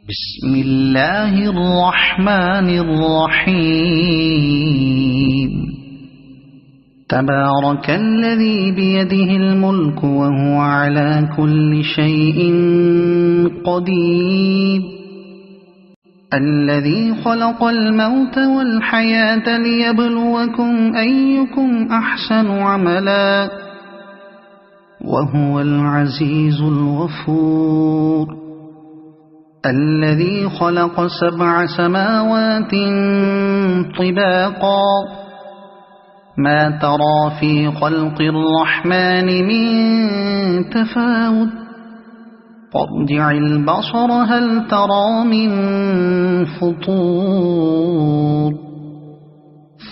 بسم الله الرحمن الرحيم. تبارك الذي بيده الملك وهو على كل شيء قدير، الذي خلق الموت والحياة ليبلوكم أيكم أحسن عملا وهو العزيز الغفور. الذي خلق 7 سماوات طباقا، ما ترى في خلق الرحمن من تفاوت، فارجع البصر هل ترى من فطور،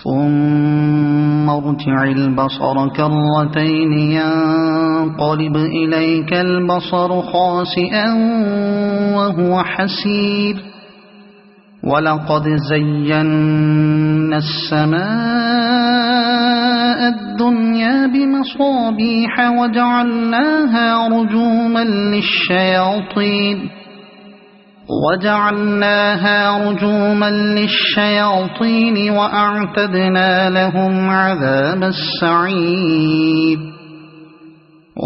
ثم ارجع البصر كرتين ينقلب إليك البصر خاسئا وهو حسير. ولقد زينا السماء الدنيا بمصابيح وجعلناها رجوما للشياطين وأعتدنا لهم عذاب السعير.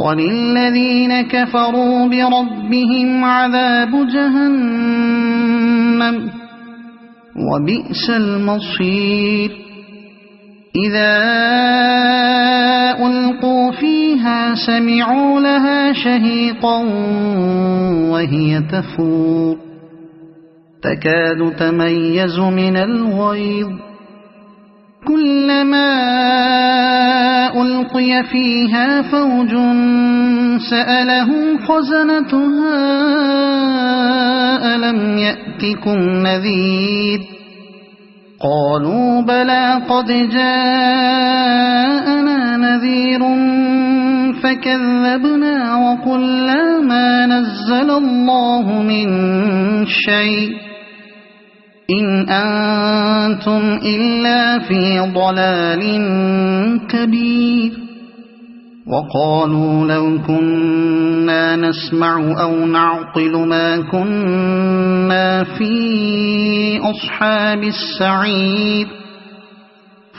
وللذين كفروا بربهم عذاب جهنم وبئس المصير. إذا ألقوا فيها سمعوا لها شهيقا وهي تفور، تكاد تميز من الغيظ، كلما ألقي فيها فوج سألهم خزنتها ألم يأتكم نذير، قالوا بلى قد جاءنا نذير فكذبنا وقلنا ما نزل الله من شيء إن أنتم إلا في ضلال كبير. وقالوا لو كنا نسمع أو نعقل ما كنا في أصحاب السعير،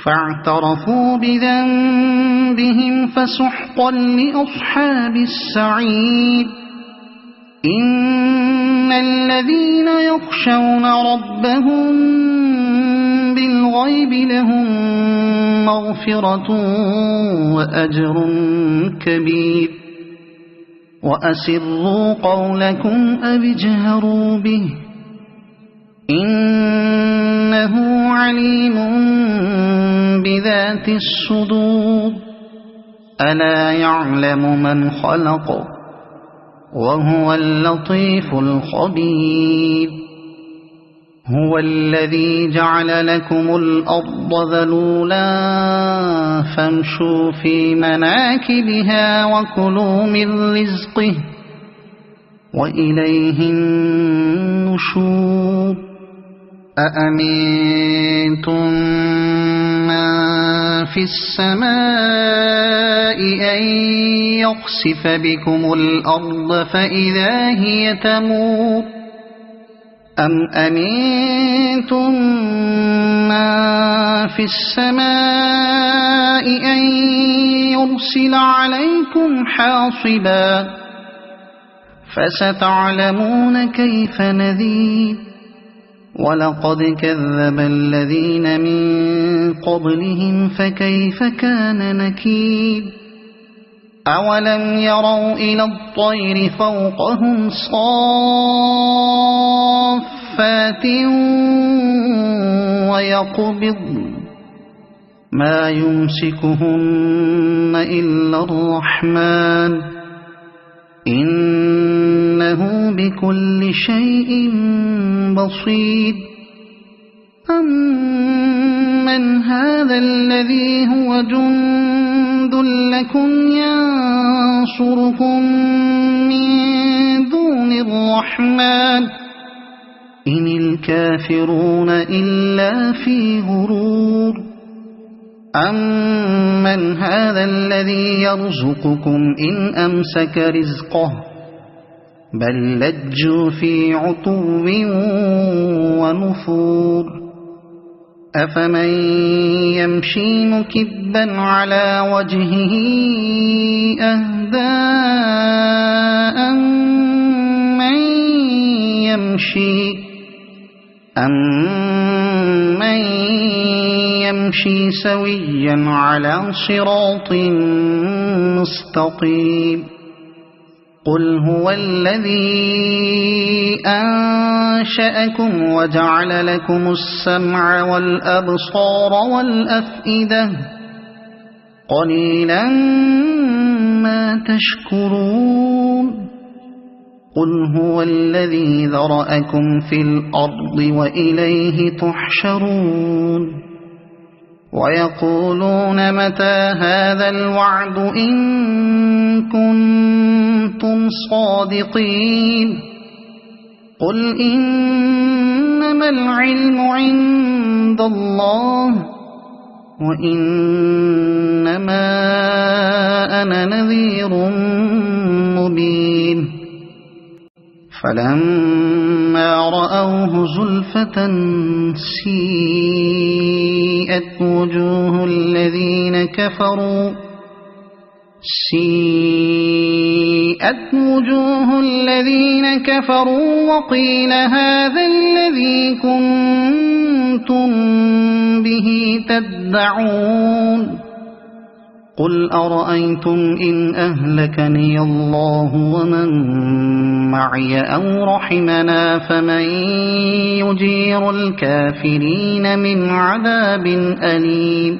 فاعترفوا بذنبهم فسحقا لأصحاب السعير. إن الذين يخشون ربهم بالغيب لهم مغفرة وأجر كبير. وأسروا قولكم أو اجهروا به إنه عليم بذات الصدور. ألا يعلم من خلق وهو اللطيف الخبير. هو الذي جعل لكم الأرض ذلولا فامشوا في مناكبها وكلوا من رزقه وإليه النشور. أأمنتم من في السماء أن يخسف بكم الأرض فإذا هي تمور، أم أمنتم من في السماء أن يرسل عليكم حاصبا، فستعلمون كيف نذير. ولقد كذب الذين من قبلهم فكيف كان نكير. أولم يروا إلى الطير فوقهم صافات ويقبضن ما يمسكهن إلا الرحمن إنه بكل شيء بصير. أمن هذا الذي هو جند لكم ينصركم من دون الرحمن إن الكافرون إلا في غرور. أمن هذا الذي يرزقكم إن أمسك رزقه بل لجوا في عتو ونفور أفمن يمشي مكبا على وجهه أهدى أمن يمشي سويا على صراط مستقيم قل هو الذي أنشأكم وجعل لكم السمع والأبصار والأفئدة قليلا ما تشكرون قل هو الذي ذرأكم في الأرض وإليه تحشرون ويقولون متى هذا الوعد إن كنتم صادقين قل إنما العلم عند الله وإنما أنا نذير مبين فلما رأوه زلفة سيئت وجوه الذين كفروا وقيل هذا الذي كنتم به تدعون قل أرأيتم إن أهلكني الله ومن معي أو رحمنا فمن يجير الكافرين من عذاب أليم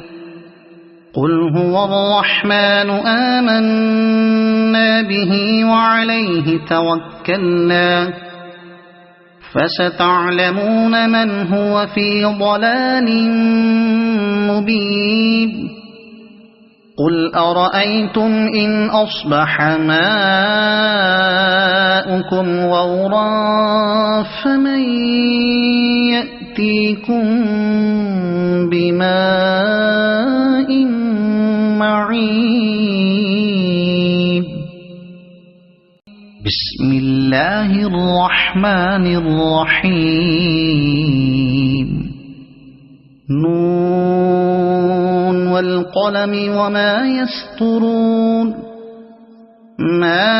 قل هو الرحمن آمنا به وعليه توكلنا فستعلمون من هو في ضلال مبين قل أرأيتم إن أصبح ماؤكم غورا فمن يأتيكم بماء معين بسم الله الرحمن الرحيم نون والقلم وما يسطرون ما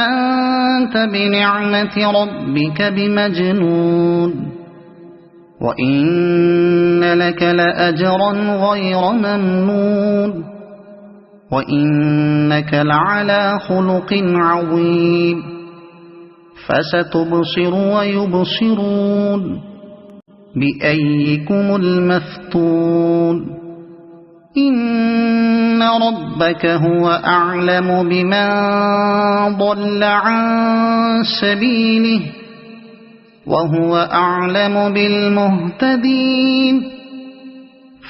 أنت بنعمة ربك بمجنون وإن لك لأجرا غير ممنون وإنك لعلى خلق عظيم فستبصر ويبصرون بأيكم المفتون إن ربك هو أعلم بمن ضل عن سبيله وهو أعلم بالمهتدين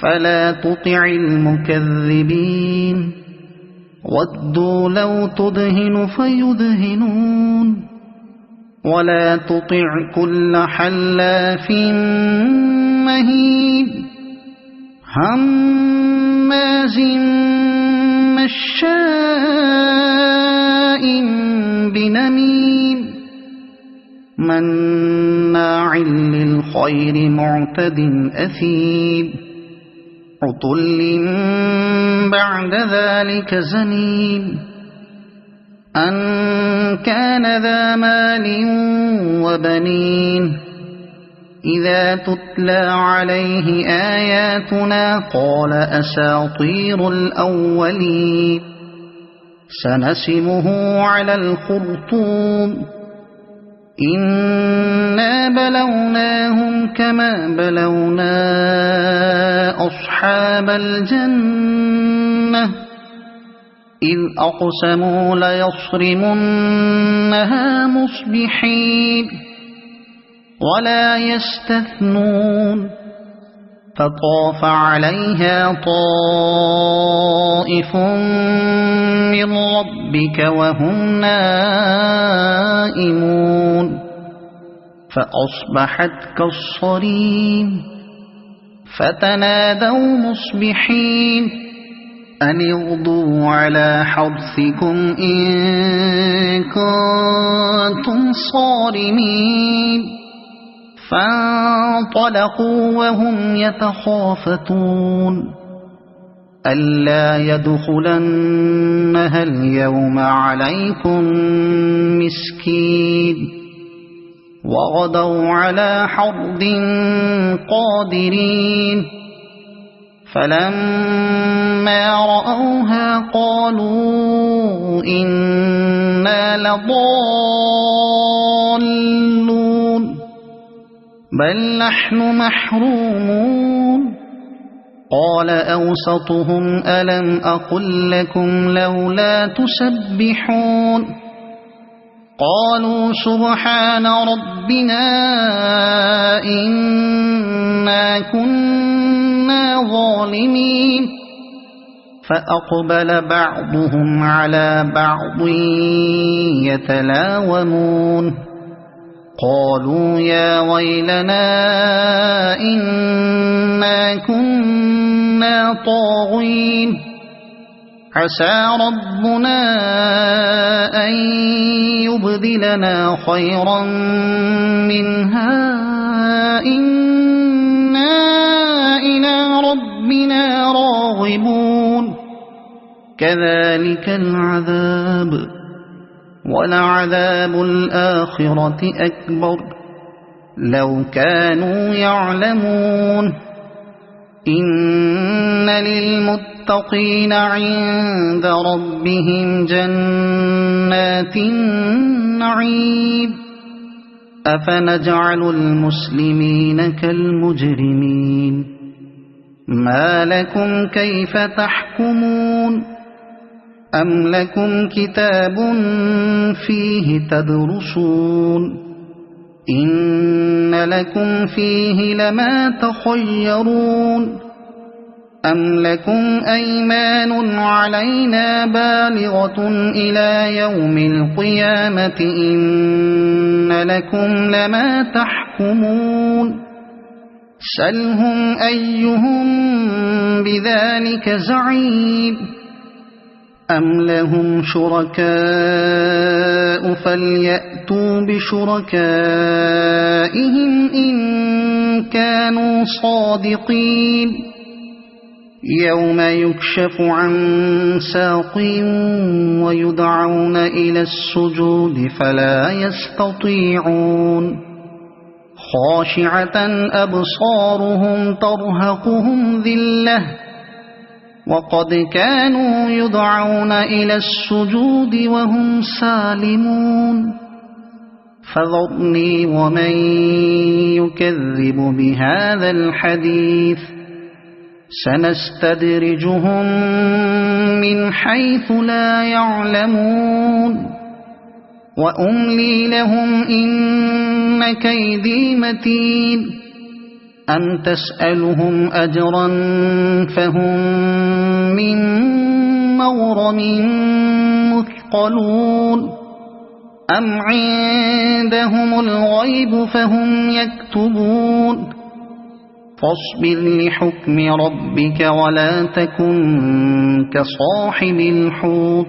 فلا تطع المكذبين ودوا لو تدهن فيدهنون ولا تطع كل حلاف مهين هماز مشاء بنميم مناع للخير معتد أثيم عتل بعد ذلك زنيم أن كان ذا مال وبنين إذا تتلى عليه آياتنا قال أساطير الأولين سنسمه على الخرطوم إنا بلوناهم كما بلونا أصحاب الجنة إذ أقسموا ليصرمنها مصبحين ولا يستثنون فطاف عليها طائف من ربك وهم نائمون فأصبحت كالصريم فتنادوا مصبحين أن اغدوا على حرثكم إن كنتم صارمين فانطلقوا وهم يتخافتون ألا يدخلنها اليوم عليكم مسكين وغدوا على حرد قادرين فلما رأوها قالوا إنا لضالون بل نحن محرومون قال أوسطهم ألم أقل لكم لولا تسبحون قالوا سبحان ربنا إنا كنا ظالمين فأقبل بعضهم على بعض يتلاومون قالوا يا ويلنا إنا كنا طاغين عسى ربنا أن يبدلنا خيرا منها إنا إلى ربنا راغبون كذلك العذاب ولعذاب الآخرة أكبر لو كانوا يعلمون إن للمتقين عند ربهم جنات النعيم أفنجعل المسلمين كالمجرمين ما لكم كيف تحكمون أم لكم كتاب فيه تدرسون إن لكم فيه لما تخيرون أم لكم أيمان علينا بالغة إلى يوم القيامة إن لكم لما تحكمون سلهم أيهم بذلك زعيم أم لهم شركاء فليأتوا بشركائهم إن كانوا صادقين يوم يكشف عن ساق ويدعون إلى السجود فلا يستطيعون خاشعة أبصارهم ترهقهم ذلة وقد كانوا يدعون إلى السجود وهم سالمون فذرني ومن يكذب بهذا الحديث سنستدرجهم من حيث لا يعلمون وأملي لهم إن كيدي متين أم تسألهم أجرا فهم من مغرم مثقلون أم عندهم الغيب فهم يكتبون فاصبر لحكم ربك ولا تكن كصاحب الحوت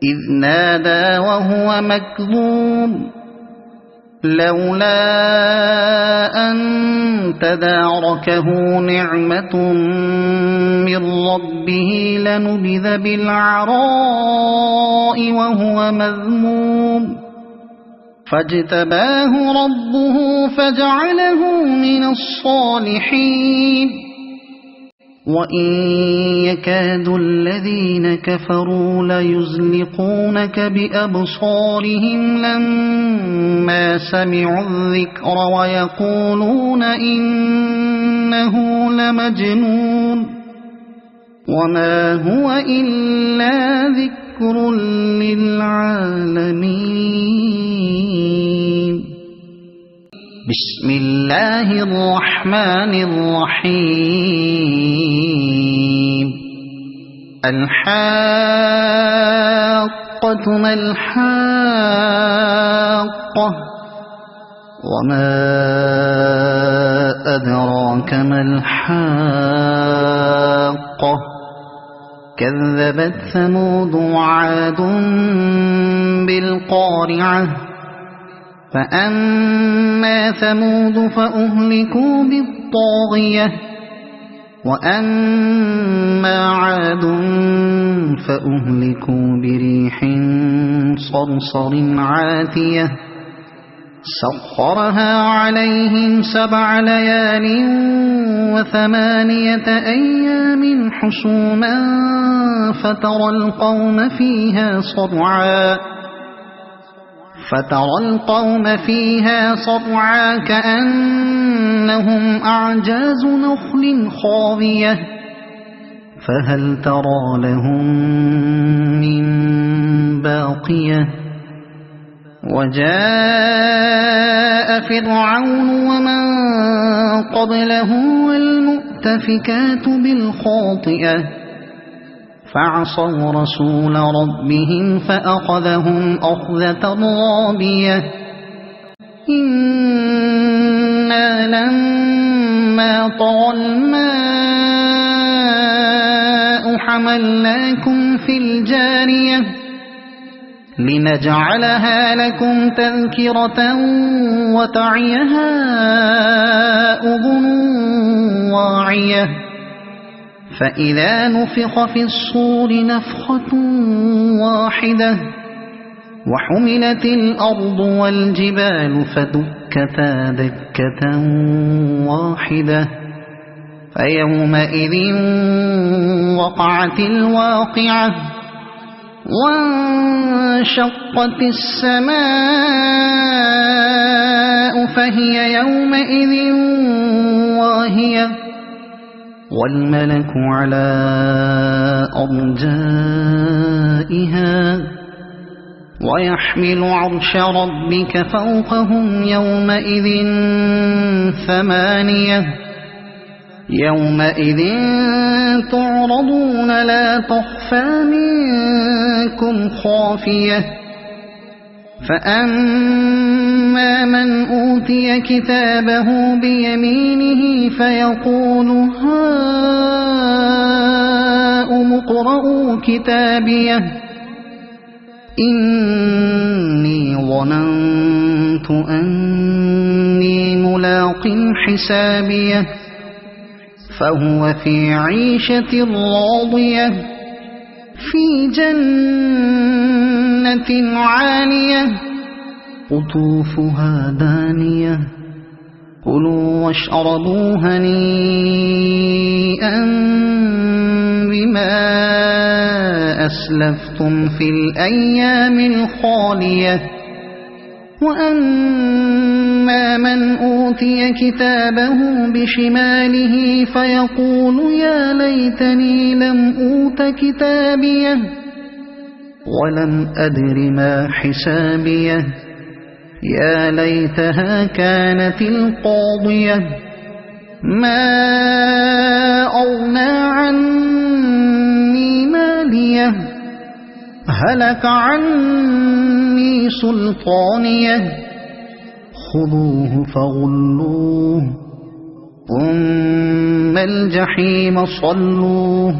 إذ نادى وهو مكظوم لولا أن تداركه نعمة من ربه لنبذ بالعراء وهو مذموم فاجتباه ربه فجعله من الصالحين وإن يكاد الذين كفروا ليزلقونك بأبصارهم لما سمعوا الذكر ويقولون إنه لمجنون وما هو إلا ذكر للعالمين بسم الله الرحمن الرحيم الحاقة ما الحاقة وما أدراك ما الحاقة كذبت ثمود وعاد بالقارعة فأما ثمود فأهلكوا بالطاغية وأما عاد فأهلكوا بريح صرصر عاتية سخرها عليهم 7 ليال و8 أيام حسوما فترى القوم فيها صرعا كأنهم أعجاز نخل خاوية فهل ترى لهم من باقية وجاء فرعون ومن قبله والمؤتفكات بالخاطئة فعصوا رسول ربهم فأخذهم أخذة رابية إنا لما طغى الماء حملناكم في الجارية لنجعلها لكم تذكرة وتعيها أذن واعية فإذا نفخ في الصور نفخة واحدة وحملت الأرض والجبال فدكتا دكة واحدة فيومئذ وقعت الواقعة وانشقت السماء فهي يومئذ واهية والملك على أرجائها ويحمل عرش ربك فوقهم يومئذ 8 يومئذ تعرضون لا تخفى منكم خافية فأما من أوتي كتابه بيمينه فيقول هاؤم اقرءوا كتابيه إني ظننت أني ملاق حسابيه فهو في عيشة راضية في جنة عالية قطوفها دانية كلوا واشربوا هنيئا بما أسلفتم في الأيام الخالية وأما من أوتي كتابه بشماله فيقول يا ليتني لم أوت كتابيه ولم أدر ما حسابيه يا ليتها كانت القاضية ما أغنى عني ماليه هلك عني سلطانيه خذوه فغلوه ثم الجحيم صلوه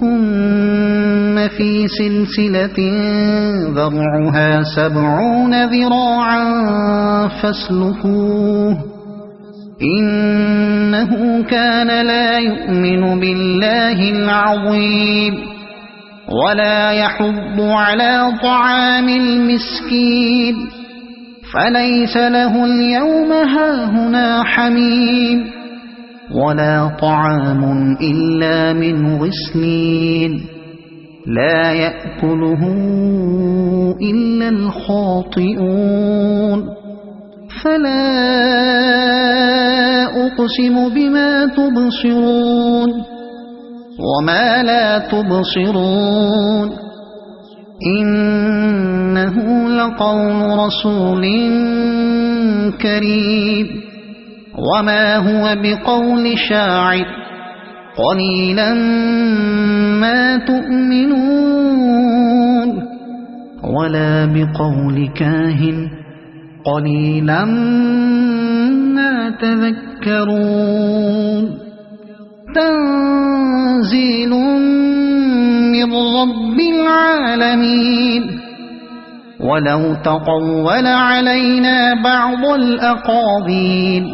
ثم في سلسلة ذرعها 70 ذراعا فاسلكوه إنه كان لا يؤمن بالله العظيم ولا يحض على طعام المسكين فليس له اليوم هاهنا حميم ولا طعام إلا من غسلين لا يأكله إلا الخاطئون فلا أقسم بما تبصرون وما لا تبصرون إنه لقول رسول كريم وما هو بقول شاعر قليلا ما تؤمنون ولا بقول كاهن قليلا ما تذكرون تنزيل من رب العالمين ولو تقول علينا بعض الأقاويل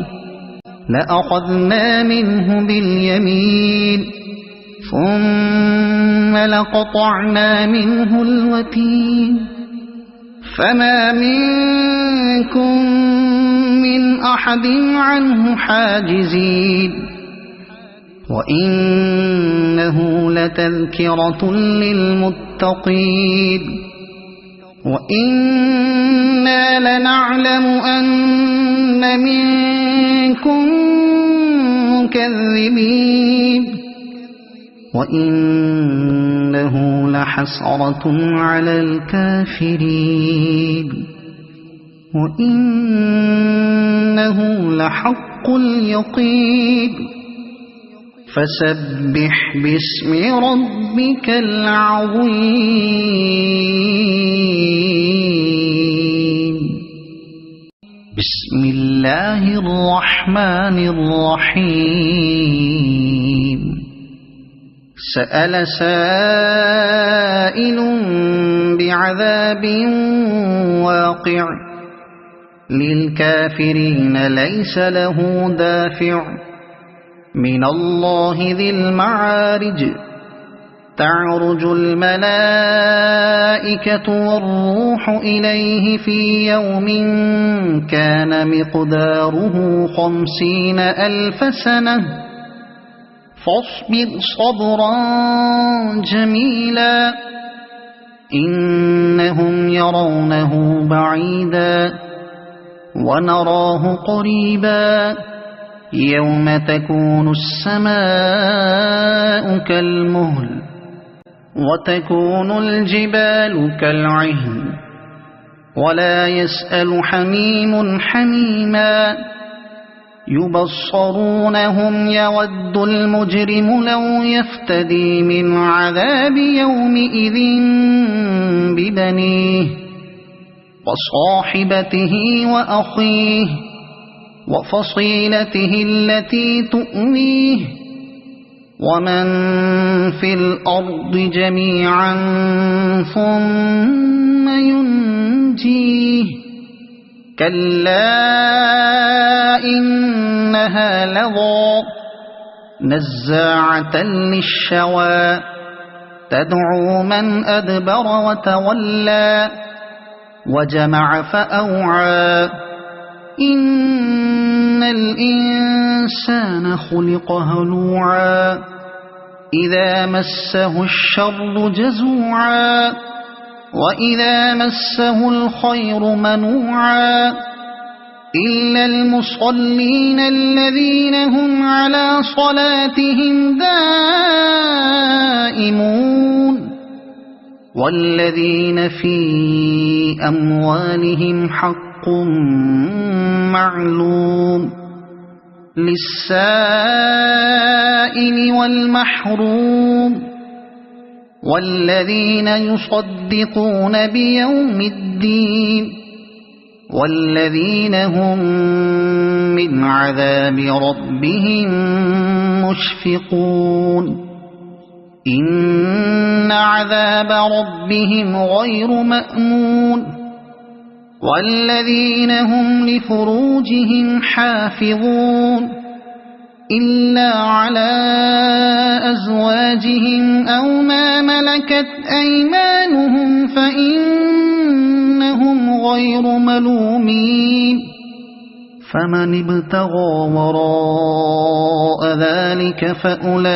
لأخذنا منه باليمين ثم لقطعنا منه الوتين فما منكم من أحد عنه حاجزين وإنه لتذكرة للمتقين وإنا لنعلم أن منكم مكذبين وإنه لحسرة على الكافرين وإنه لحق اليقين فسبح باسم ربك العظيم بسم الله الرحمن الرحيم سأل سائل بعذاب واقع للكافرين ليس له دافع من الله ذي المعارج تعرج الملائكة والروح إليه في يوم كان مقداره 50,000 سنة فاصبر صبرا جميلا إنهم يرونه بعيدا ونراه قريبا يوم تكون السماء كالمهل وتكون الجبال كالعهن ولا يسأل حميم حميما يبصرونهم يود المجرم لو يفتدي من عذاب يومئذ ببنيه وصاحبته وأخيه وفصيلته التي تؤويه ومن في الأرض جميعا ثم ينجيه كلا إنها لظى نزاعة للشوى تدعو من أدبر وتولى وجمع فأوعى إن الإنسان خلق هلوعا إذا مسه الشر جزوعا وإذا مسه الخير منوعا إلا المصلين الذين هم على صلاتهم دائمون والذين في أموالهم حق معلوم للسائل والمحروم والذين يصدقون بيوم الدين والذين هم من عذاب ربهم مشفقون إن عذاب ربهم غير مأمون والذين هم لفروجهم حافظون إلا على أزواجهم أو ما ملكت أيمانهم فإنهم غير ملومين فمن ابتغى وراء ذلك فأولئك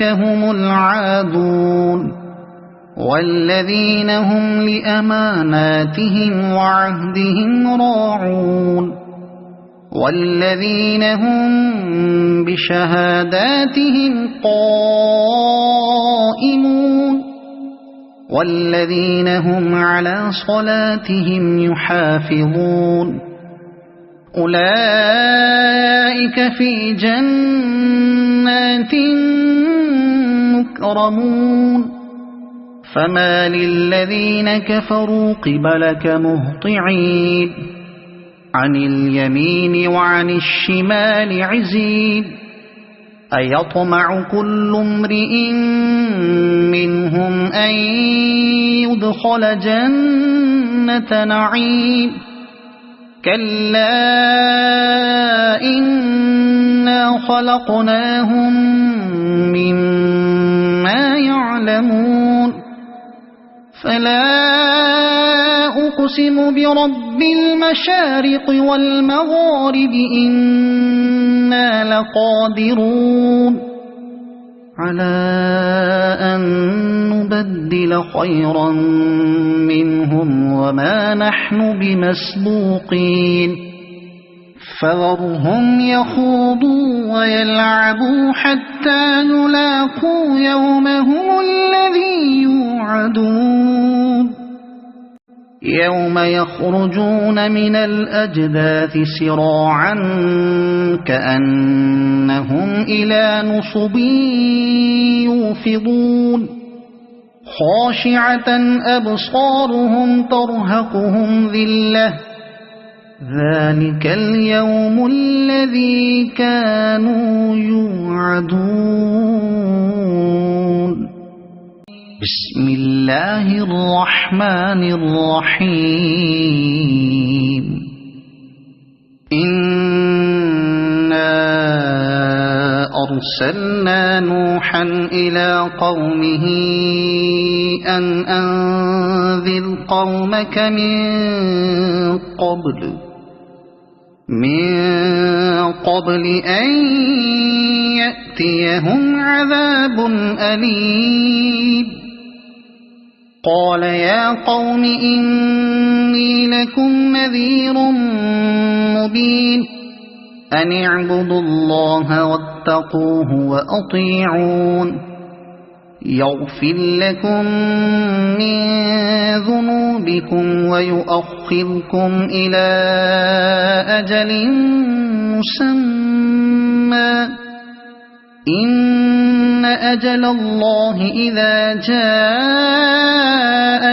هم العادون والذين هم لأماناتهم وعهدهم راعون والذين هم بشهاداتهم قائمون والذين هم على صلاتهم يحافظون أولئك في جنات مكرمون فما للذين كفروا قبلك مهطعين عن اليمين وعن الشمال عزين أيطمع كل امرئ منهم أن يدخل جنة نعيم كلا إنا خلقناهم مما يعلمون فلا أقسم برب المشارق والمغارب إنا لقادرون على أن نبدل خيرا منهم وما نحن بمسبوقين فذرهم يخوضوا ويلعبوا حتى يلاقوا يومهم الذي يوعدون يوم يخرجون من الأجداث سراعا كأنهم إلى نصب يوفضون خاشعة أبصارهم ترهقهم ذلة ذلك اليوم الذي كانوا يوعدون بسم الله الرحمن الرحيم إنا أرسلنا نوحا إلى قومه أن أنذر قومك من قبل أن يأتيهم عذاب أليم قال يا قوم إني لكم نذير مبين أن اعبدوا الله واتقوه وأطيعون يغفر لكم من ذنوبكم ويؤخركم إلى أجل مسمى إن أجل الله إذا جاء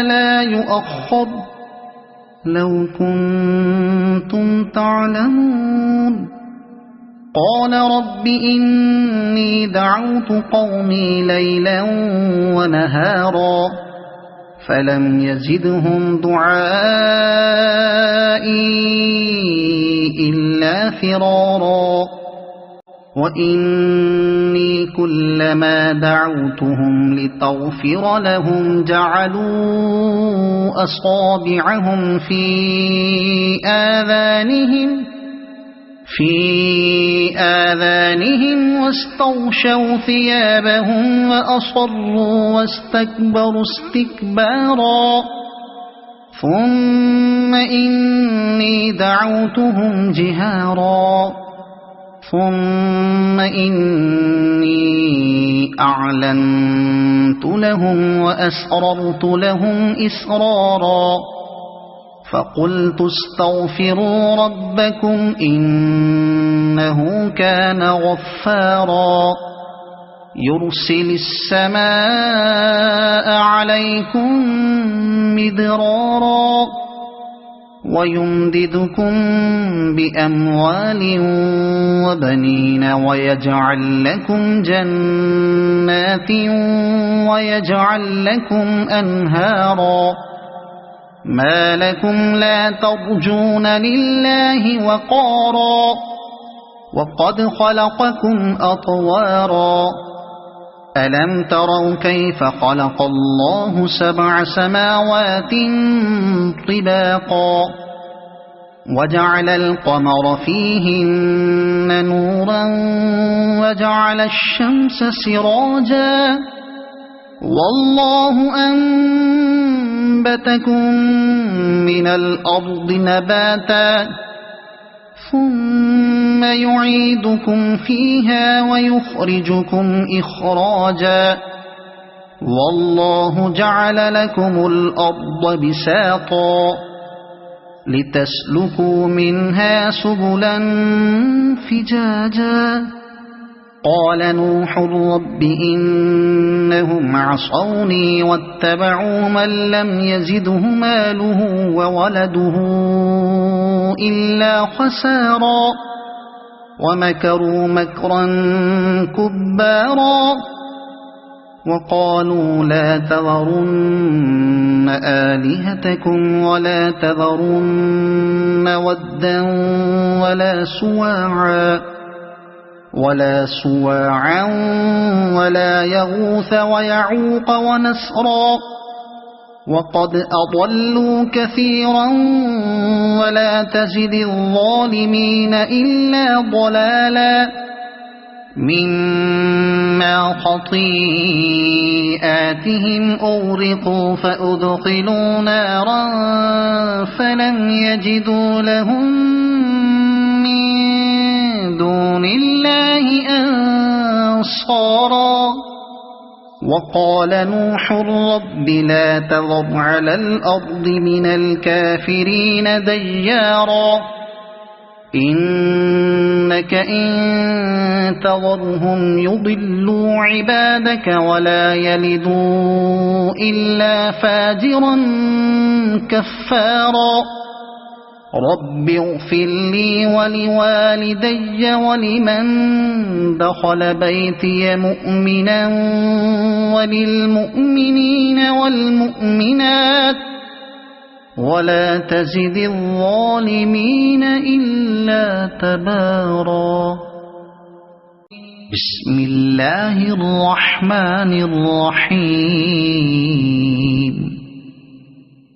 لا يؤخر لو كنتم تعلمون قال رب إني دعوت قومي ليلا ونهارا فلم يزدهم دعائي إلا فرارا وإني كلما دعوتهم لتغفر لهم جعلوا أصابعهم في آذانهم واستغشوا ثيابهم وأصروا واستكبروا استكبارا ثم إني دعوتهم جهارا ثم إني أعلنت لهم وأسررت لهم إسرارا فقلت استغفروا ربكم إنه كان غفارا يرسل السماء عليكم مدرارا ويمددكم بأموال وبنين ويجعل لكم جنات ويجعل لكم أنهارا ما لكم لا ترجون لله وقارا وقد خلقكم أطوارا ألم تروا كيف خلق الله 7 سماوات طباقا وجعل القمر فيهن نورا وجعل الشمس سراجا والله أنبتكم من الأرض نباتا ثم يعيدكم فيها ويخرجكم إخراجا والله جعل لكم الأرض بساطا لتسلكوا منها سبلا فجاجا قال نوح رب إنهم عصوني واتبعوا من لم يزده ماله وولده إلا خسارا ومكروا مكرا كبارا وقالوا لا تذرن آلهتكم ولا تذرن ودا ولا سواعا ولا يغوث ويعوق ونسرا وقد أضلوا كثيرا ولا تزد الظالمين إلا ضلالا مما خطيئاتهم أغرقوا فأدخلوا نارا فلم يجدوا لهم من دون الله أنصارا وقال نوح رب لا تذر على الأرض من الكافرين ديارا إنك إن تذرهم يضلوا عبادك ولا يلدوا إلا فاجرا كفارا رب اغفر لي ولوالدي ولمن دخل بيتي مؤمنا وللمؤمنين والمؤمنات ولا تزد الظالمين إلا تبارا بسم الله الرحمن الرحيم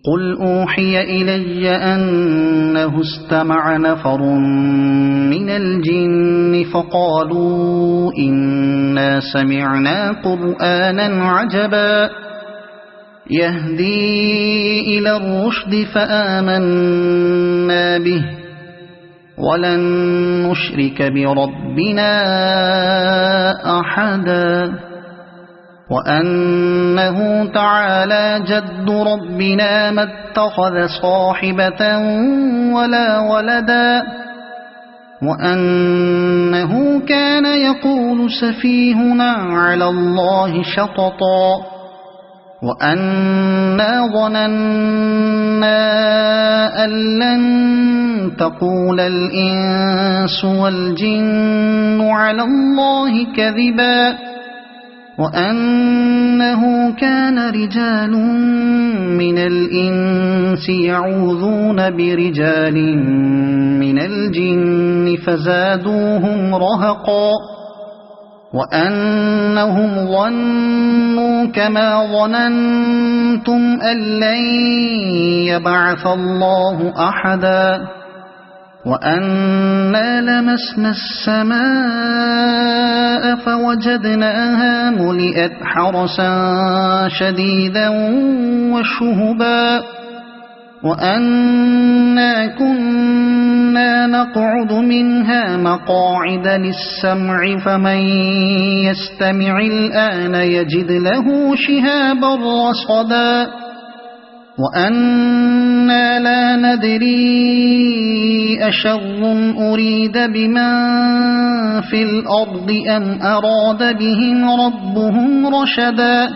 قل أوحي إلي أنه استمع نفر من الجن فقالوا إنا سمعنا قرآنا عجبا يهدي إلى الرشد فآمنا به ولن نشرك بربنا أحدا وأنه تعالى جد ربنا ما اتخذ صاحبة ولا ولدا وأنه كان يقول سفيهنا على الله شططا وأنا ظننا أن لن تقول الإنس والجن على الله كذبا وأنه كان رجال من الإنس يعوذون برجال من الجن فزادوهم رهقا وأنهم ظنوا كما ظننتم أن لن يبعث الله أحدا وأنا لمسنا السماء فوجدناها ملئت حرسا شديدا وشهبا وأنا كنا نقعد منها مقاعد للسمع فمن يستمع الآن يجد له شهابا رصدا وأنا لا ندري أشر أريد بمن في الأرض أم أراد بهم ربهم رشدا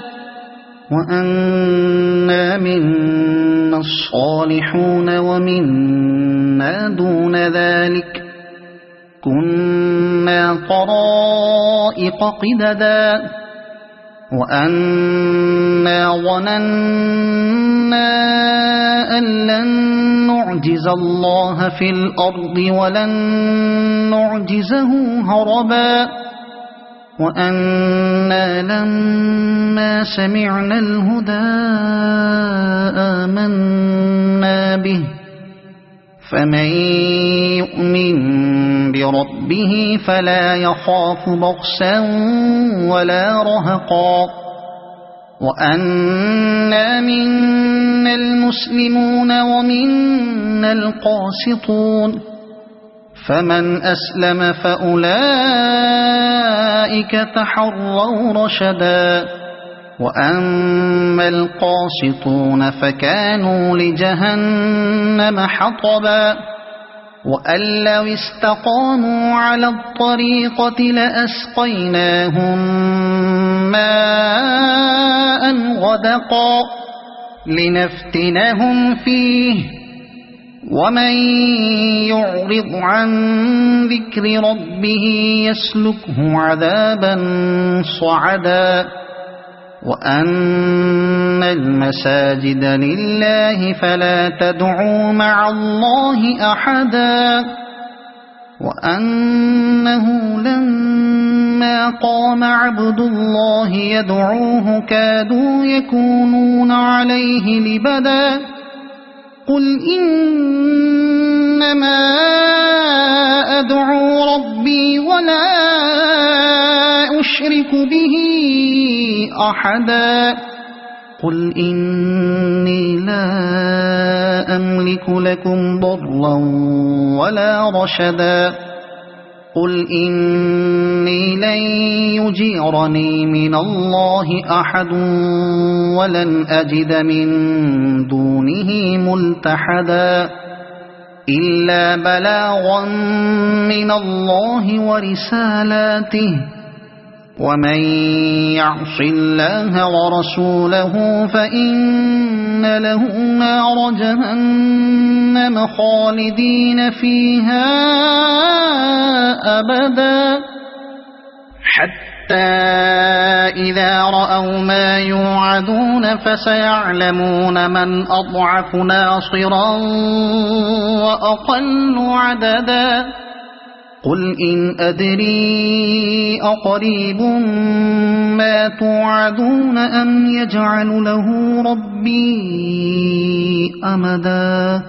وأنا منا الصالحون ومنا دون ذلك كنا طرائق قددا وأنا ظننا أن لن نعجز الله في الأرض ولن نعجزه هربا وأنا لما سمعنا الهدى آمنا به فمن يؤمن بربه فلا يخاف بخسا ولا رهقا وأنا منا المسلمون ومنا القاسطون فمن أسلم فأولئك تحروا رشدا وأما القاسطون فكانوا لجهنم حطبا وأن لو استقاموا على الطريقة لأسقيناهم ماء غدقا لنفتنهم فيه ومن يعرض عن ذكر ربه يسلكه عذابا صعدا وأن المساجد لله فلا تدعوا مع الله أحدا وأنه لما قام عبد الله يدعوه كادوا يكونون عليه لبدا قل إنما أدعو ربي ولا أشرك به أحدا قل إني لا أملك لكم ضرا ولا رشدا قل إني لن يجيرني من الله أحد ولن أجد من دونه ملتحدا إلا بلاغا من الله ورسالاته ومن يعص الله ورسوله فإن له نار جهنم خالدين فيها أبدا حتى إذا رأوا ما يوعدون فسيعلمون من أضعف ناصرا وأقل عددا قل إن أدري أقريب ما توعدون أم يجعل له ربي أمدا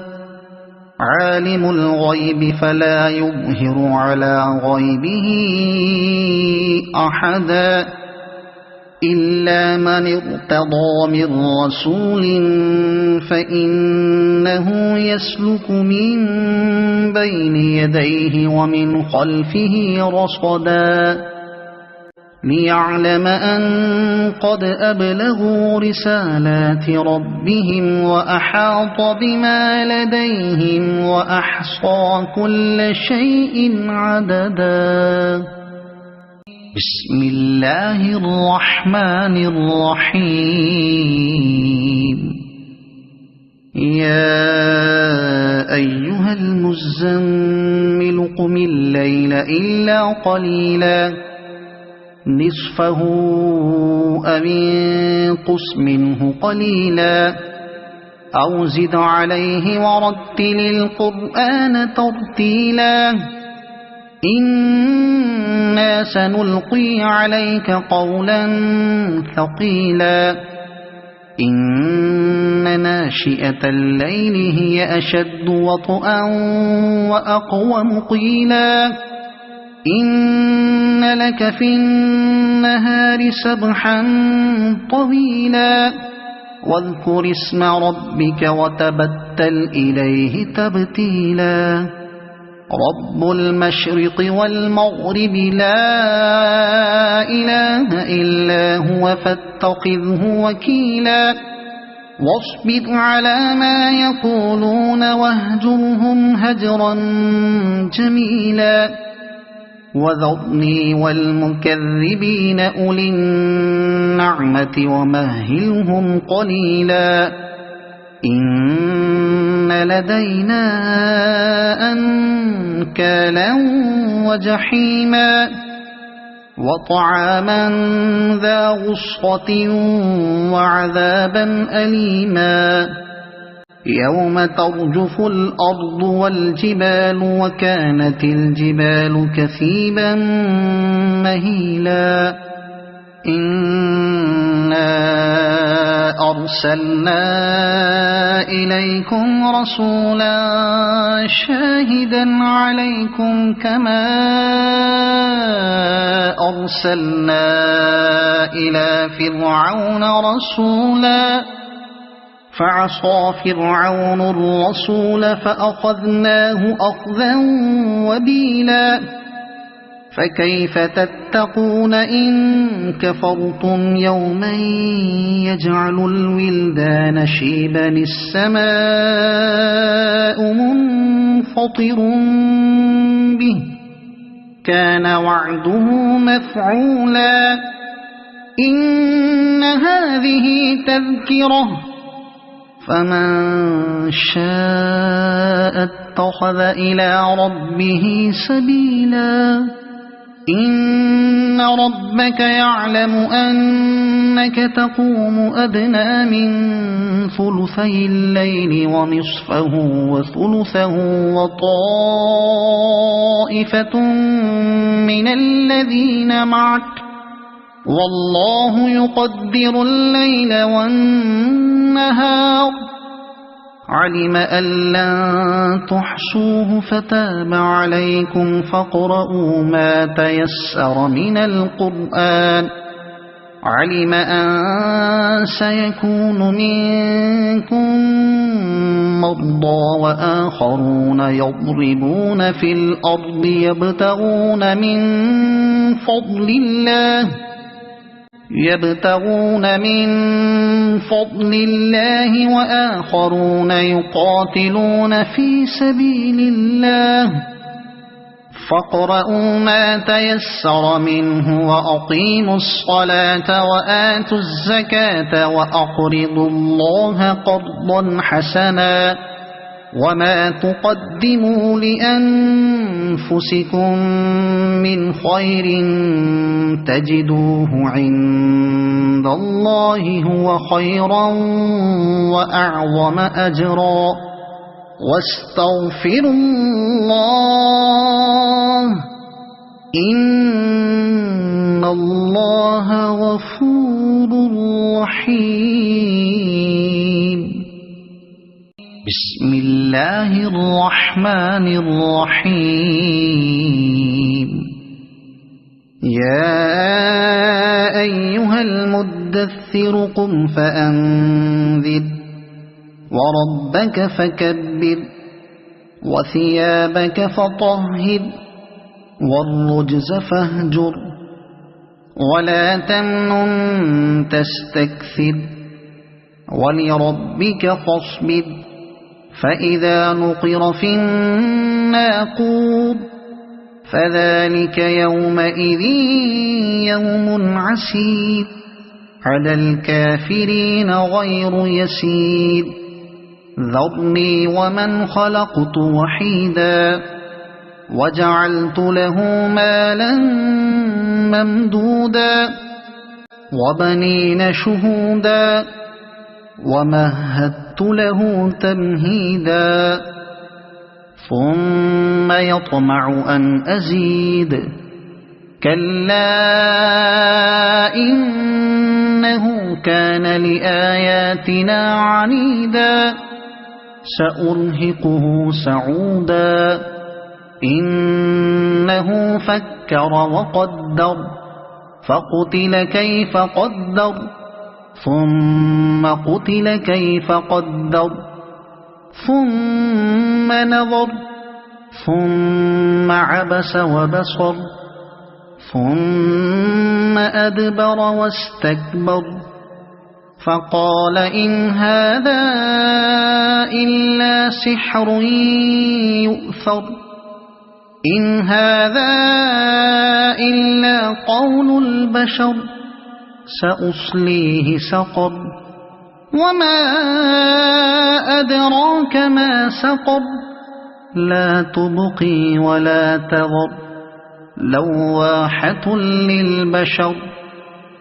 عالم الغيب فلا يظهر على غيبه أحدا إلا من ارتضى من رسول فإنه يسلك من بين يديه ومن خلفه رصدا ليعلم أن قد أبلغوا رسالات ربهم وأحاط بما لديهم وأحصى كل شيء عددا بسم الله الرحمن الرحيم يا أيها المزمل قم الليل إلا قليلا نصفه أو انقص منه قليلا أو زد عليه ورتل القرآن ترتيلا إنا سنلقي عليك قولا ثقيلا إن ناشئة الليل هي أشد وطئا وأقوم قيلا إن لك في النهار سبحا طويلا واذكر اسم ربك وتبتل إليه تبتيلا رب المشرق والمغرب لا إله إلا هو فاتخذه وكيلا واصبر على ما يقولون واهجرهم هجرا جميلا وذرني والمكذبين أولي النعمة ومهلهم قليلا إن لدينا أنكالا وجحيما وطعاما ذا غصة وعذابا أليما يوم ترجف الأرض والجبال وكانت الجبال كثيبا مهيلا إنا أرسلنا إليكم رسولا شاهدا عليكم كما أرسلنا إلى فرعون رسولا فعصى فرعون الرسول فأخذناه أخذا وبيلا فكيف تتقون إن كفرتم يوما يجعل الولدان شيبا السماء منفطر به كان وعده مفعولا إن هذه تذكرة فمن شاء اتخذ إلى ربه سبيلا إن ربك يعلم أنك تقوم أدنى من ثلثي الليل ونصفه وثلثه وطائفة من الذين معك والله يقدر الليل والنهار علم أن لن تحصوه فتاب عليكم فاقرؤوا ما تيسر من القرآن علم أن سيكون منكم مرضى وآخرون يضربون في الأرض يبتغون من فضل الله وآخرون يقاتلون في سبيل الله فاقرؤوا ما تيسر منه وأقيموا الصلاة وآتوا الزكاة وأقرضوا الله قرضا حسنا وما تقدموا لأنفسكم من خير تجدوه عند الله هو خيرا وأعظم أجرا واستغفروا الله إن الله غفور رحيم بسم الله الرحمن الرحيم يا أيها المدثر قم فأنذر وربك فكبر وثيابك فطهر والرجز فاهجر ولا تمنن تستكثر ولربك فاصبر فإذا نقر في الناقور فذلك يومئذ يوم عسير على الكافرين غير يسير ذرني ومن خلقت وحيدا وجعلت له مالا ممدودا وبنين شهودا ومهدت له تمهيدا ثم يطمع أن أزيد كلا إنه كان لآياتنا عنيدا سأرهقه سعودا إنه فكر وقدر فقتل كيف قدر ثم قتل كيف قدر ثم نظر ثم عبس وبصر ثم أدبر واستكبر فقال إن هذا إلا سحر يؤثر إن هذا إلا قول البشر سأصليه سقر وما أدراك ما سقر لا تبقي ولا تذر لواحة للبشر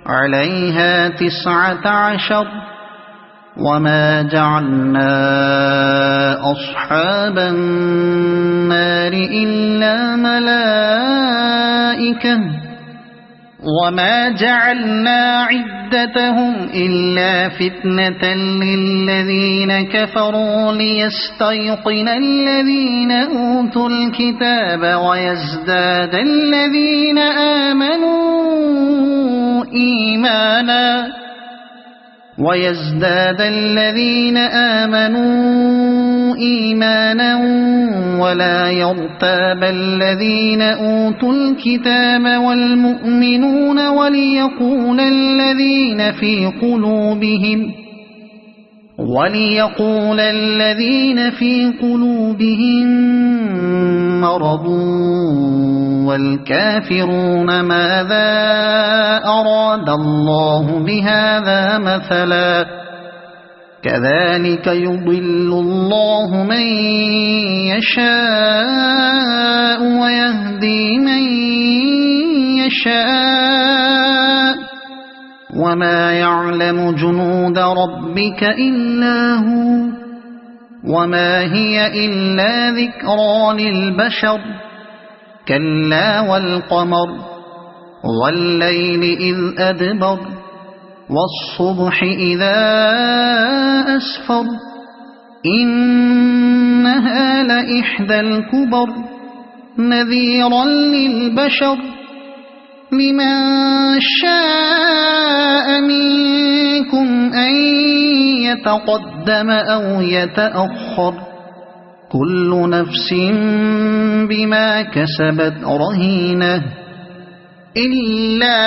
عليها 19 وما جعلنا أصحاب النار إلا ملائكة وما جعلنا عدتهم إلا فتنة للذين كفروا ليستيقن الذين أوتوا الكتاب ويزداد الذين آمنوا إيمانا ولا يرتاب الذين أوتوا الكتاب والمؤمنون وليقول الذين في قلوبهم مرض والكافرون ماذا أراد الله بهذا مثلا كذلك يضل الله من يشاء ويهدي من يشاء وما يعلم جنود ربك إلا هو وما هي إلا ذكرى للبشر كلا والقمر والليل إذ أدبر والصبح إذا أسفر إنها لإحدى الكبر نذيرا للبشر لمن شاء منكم أن يتقدم أو يتأخر كل نفس بما كسبت رهينة إلا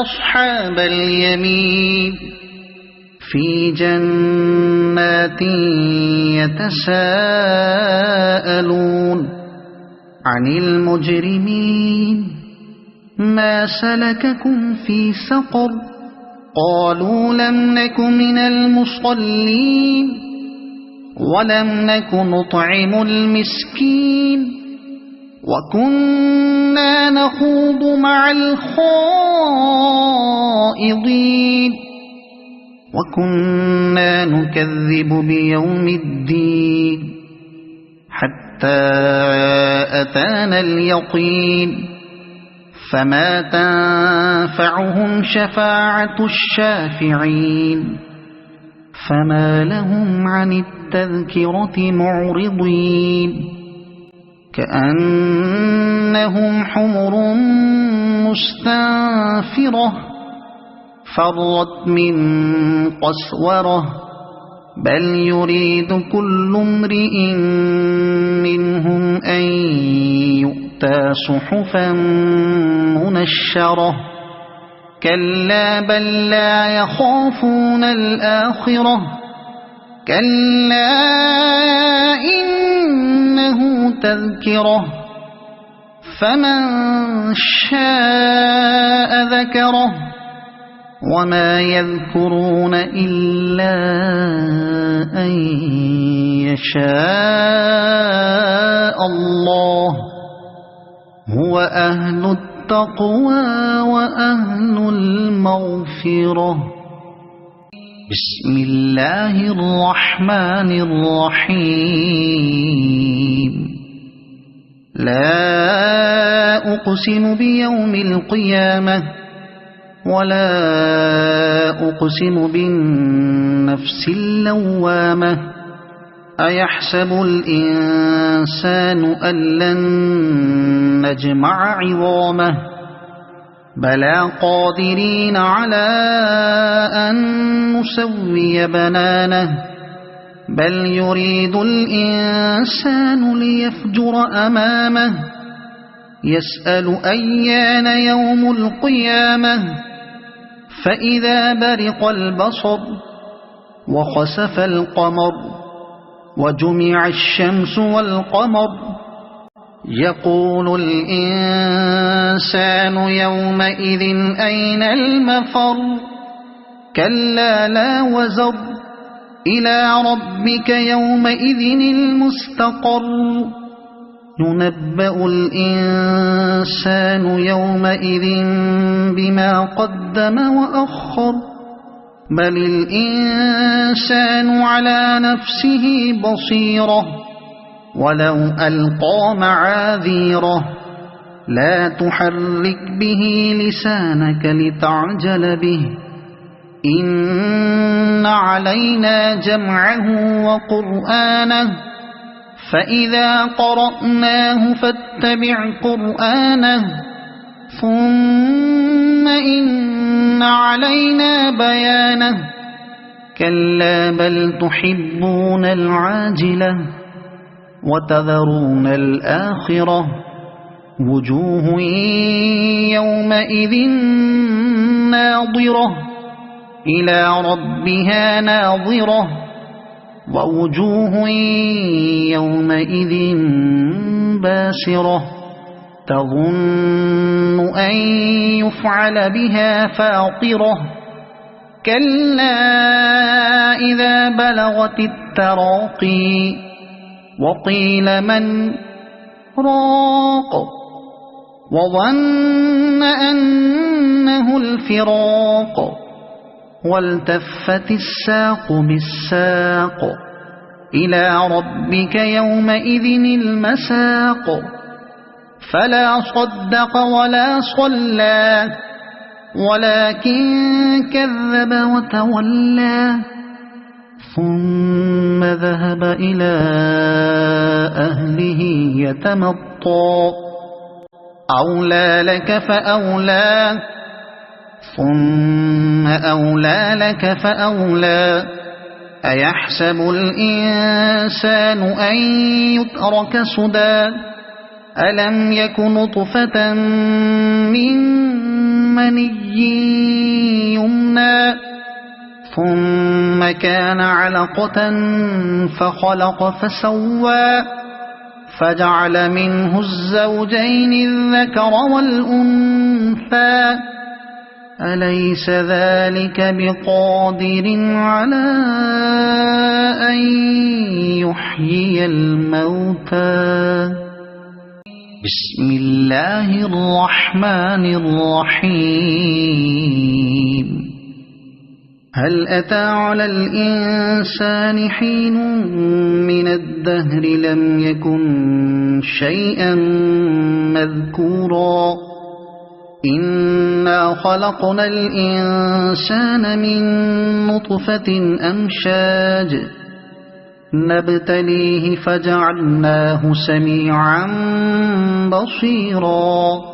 أصحاب اليمين في جنات يتساءلون عن المجرمين ما سلككم في سقر قالوا لم نك من المصلين ولم نك نطعم المسكين وكنا نخوض مع الخائضين وكنا نكذب بيوم الدين حتى أتانا اليقين فما تنفعهم شفاعة الشافعين فما لهم عن التذكرة معرضين كأنهم حمر مستنفرة فرت من قسورة بل يريد كل امرئ منهم أن يؤتى صحفا منشرة كلا بل لا يخافون الآخرة كلا إنه تذكرة فمن شاء ذكره وما يذكرون إلا أن يشاء الله هو أهل التقوى وأهل المغفرة بسم الله الرحمن الرحيم لا أقسم بيوم القيامة ولا أقسم بالنفس اللوامة أيحسب الإنسان أن لن نجمع عظامه بلى قادرين على أن نسوي بنانه بل يريد الإنسان ليفجر أمامه يسأل أيان يوم القيامة فإذا برق البصر وخسف القمر وجمع الشمس والقمر يقول الإنسان يومئذ أين المفر كلا لا وزر إلى ربك يومئذ المستقر ينبأ الإنسان يومئذ بما قدم وأخر بل الإنسان على نفسه بصيرة ولو ألقى معاذيره لا تحرك به لسانك لتعجل به إن علينا جمعه وقرآنه فإذا قرأناه فاتبع قرآنه ثم إن علينا بيانه كلا بل تحبون العاجلة وتذرون الآخرة وجوه يومئذ ناظرة إلى ربها ناظرة ووجوه يومئذ باسرة تظن أن يفعل بها فاقرة كلا إذا بلغت التراقي وقيل من راق وظن أنه الفراق والتفت الساق بالساق إلى ربك يومئذ المساق فلا صدق ولا صلى ولكن كذب وتولى ثم ذهب إلى أهله يتمطى أولى لك فأولى ثم أولى لك فأولى أيحسب الإنسان أن يترك سدى ألم يك نطفة من مني يمنى ثم كان علقة فخلق فسوى فجعل منه الزوجين الذكر والأنثى أليس ذلك بقادر على أن يحيي الموتى بسم الله الرحمن الرحيم هل أتى على الإنسان حين من الدهر لم يكن شيئا مذكورا إنا خلقنا الإنسان من نطفة أمشاج نبتليه فجعلناه سميعا بصيرا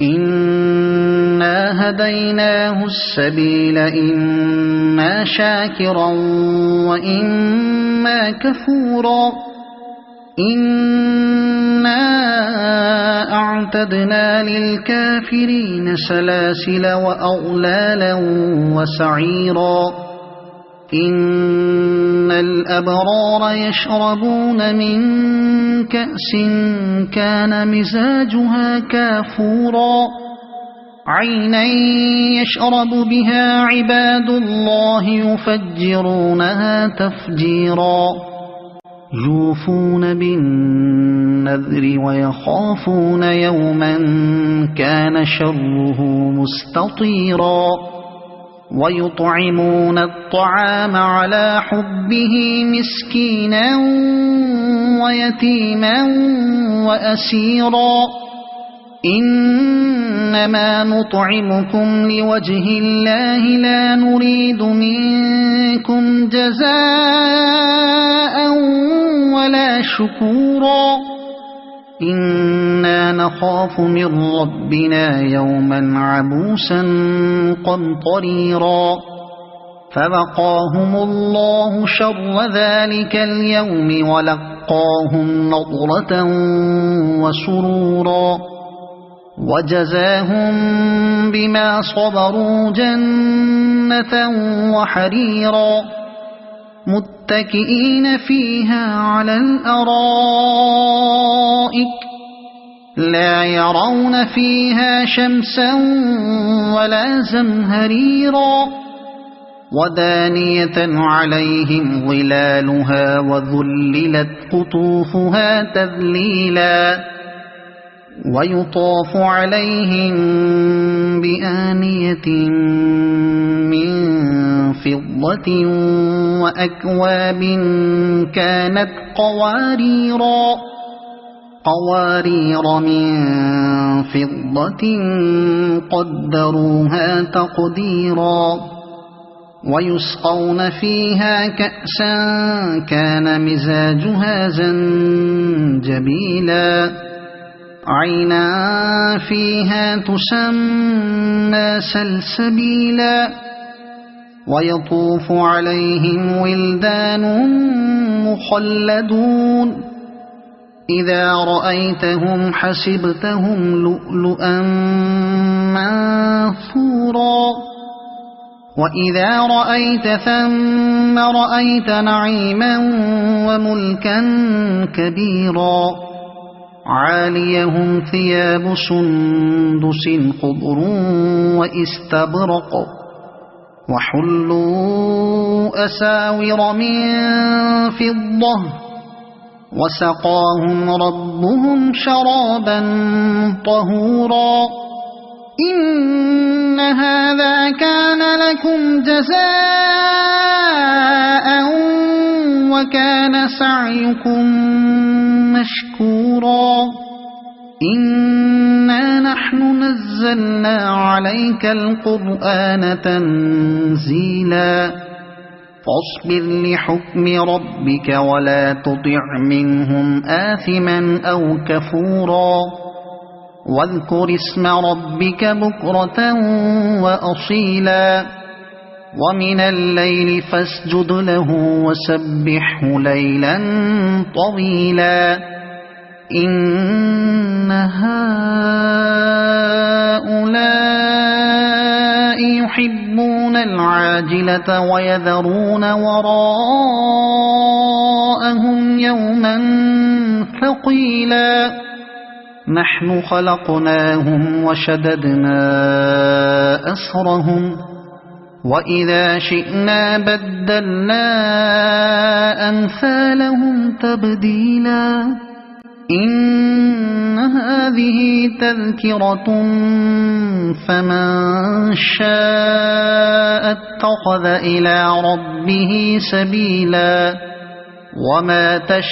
إنا هديناه السبيل إما شاكرا وإما كفورا إنا أعتدنا للكافرين سلاسل وأغلالا وسعيرا إن الأبرار يشربون من كأس كان مزاجها كافورا عينا يشرب بها عباد الله يفجرونها تفجيرا يوفون بالنذر ويخافون يوما كان شره مستطيرا ويطعمون الطعام على حبه مسكينا ويتيما وأسيرا إنما نطعمكم لوجه الله لا نريد منكم جزاء ولا شكورا إنا نخاف من ربنا يوما عبوسا قمطريرا فوقاهم الله شر ذلك اليوم ولقاهم نضرة وسرورا وجزاهم بما صبروا جنة وحريرا متكئين فيها على الأرائك لا يرون فيها شمسا ولا زمهريرا ودانية عليهم ظلالها وذللت قطوفها تذليلا ويطاف عليهم بآنية من فضة وأكواب كانت قوارير من فضة قدروها تقديرا ويسقون فيها كأسا كان مزاجها زنجبيلا عينا فيها تسمى سلسبيلا ويطوف عليهم ولدان مخلدون إذا رأيتهم حسبتهم لؤلؤا منثورا وإذا رأيت ثم رأيت نعيما وملكا كبيرا عاليهم ثياب سندس خضر واستبرق وحلوا أساور من فضة وسقاهم ربهم شرابا طهورا إن هذا كان لكم جزاء وكان سعيكم مشكورا إنا نحن نزلنا عليك القرآن تنزيلا فاصبر لحكم ربك ولا تطع منهم آثما أو كفورا واذكر اسم ربك بكرة وأصيلا ومن الليل فاسجد له وسبحه ليلا طويلا إن هؤلاء يحبون العاجلة ويذرون وراءهم يوما ثقيلا نحن خلقناهم وشددنا أسرهم وإذا شئنا بدلنا أمثالهم تبديلا إن هذه تذكرة فمن شاء اتخذ إلى ربه سبيلا وما تشاءون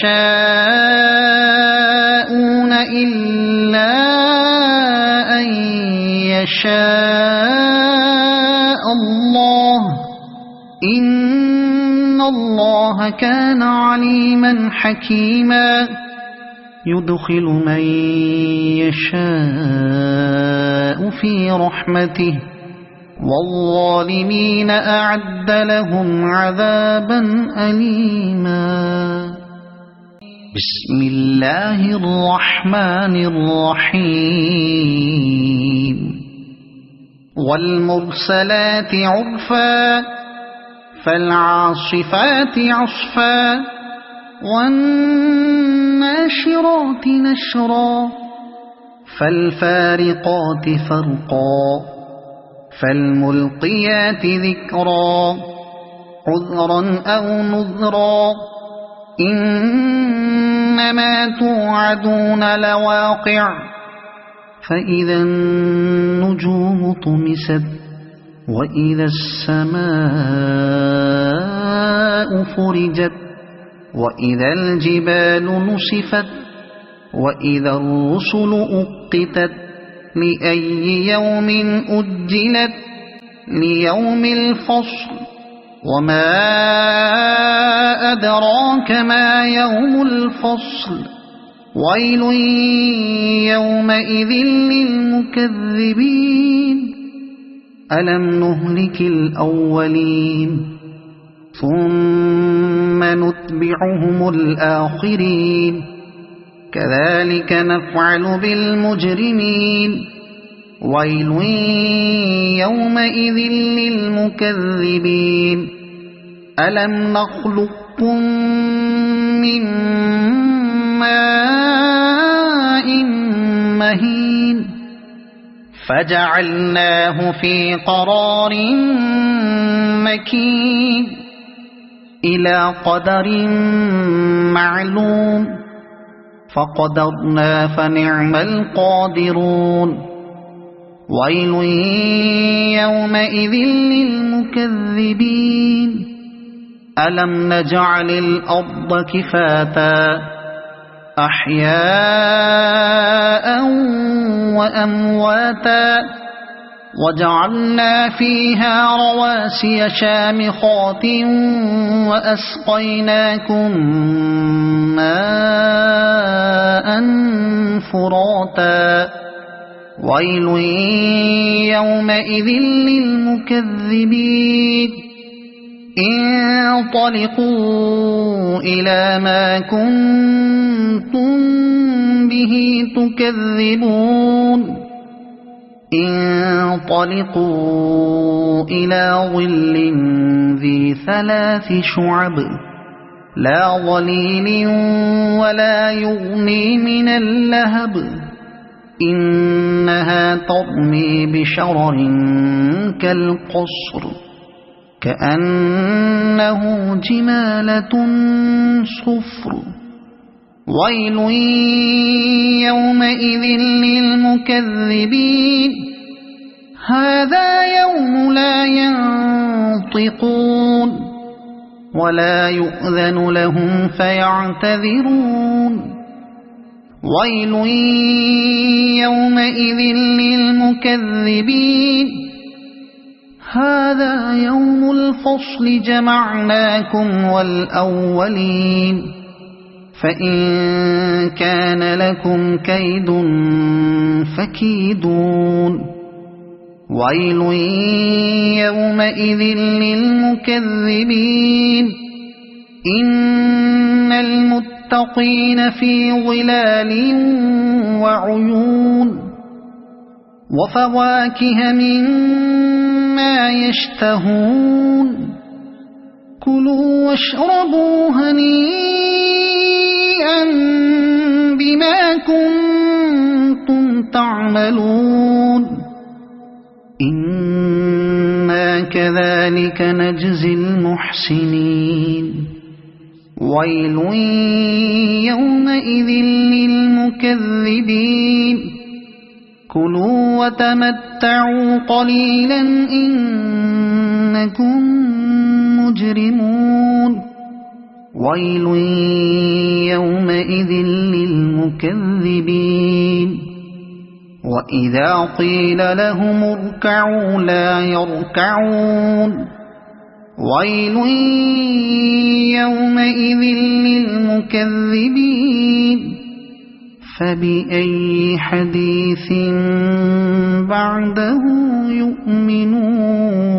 إلا أن يشاء الله إن الله كان عليما حكيما يدخل من يشاء في رحمته والظالمين أعد لهم عذابا أليما بسم الله الرحمن الرحيم والمرسلات عرفا فالعاصفات عصفا والناشرات نشرا فالفارقات فرقا فالملقيات ذكرا عذرا أو نذرا إنما توعدون لواقع فإذا النجوم طمست وإذا السماء فرجت وإذا الجبال نصفت وإذا الرسل أقتت لأي يوم أجلت ليوم الفصل وما أدراك ما يوم الفصل ويل يومئذ للمكذبين ألم نهلك الأولين ثم نتبعهم الآخرين كذلك نفعل بالمجرمين ويل يومئذ للمكذبين ألم نخلقكم من ماء مهين فجعلناه في قرار مكين إلى قدر معلوم فقدرنا فنعم القادرون ويل يومئذ للمكذبين ألم نجعل الأرض كفاتا أحياء وأمواتا وجعلنا فيها رواسي شامخات وأسقيناكم ماء فراتا ويل يومئذ للمكذبين انطلقوا إلى ما كنتم به تكذبون انطلقوا إلى ظل ذي 3 شعب لا ظليل ولا يغني من اللهب إنها ترمي بشرر كالقصر كأنه جمالة صفر ويل يومئذ للمكذبين هذا يوم لا ينطقون ولا يؤذن لهم فيعتذرون ويل يومئذ للمكذبين هذا يوم الفصل جمعناكم والأولين فإن كان لكم كيد فكيدون ويل يومئذ للمكذبين إن المتقين في ظلال وعيون وفواكه مما يشتهون كلوا واشربوا هنيئا بما كنتم تعملون إنا كذلك نجزي المحسنين ويل يومئذ للمكذبين كلوا وتمتعوا قليلا إنكم مجرمون ويل يومئذ للمكذبين وإذا قيل لهم اركعوا لا يركعون ويل يومئذ للمكذبين فبأي حديث بعده يؤمنون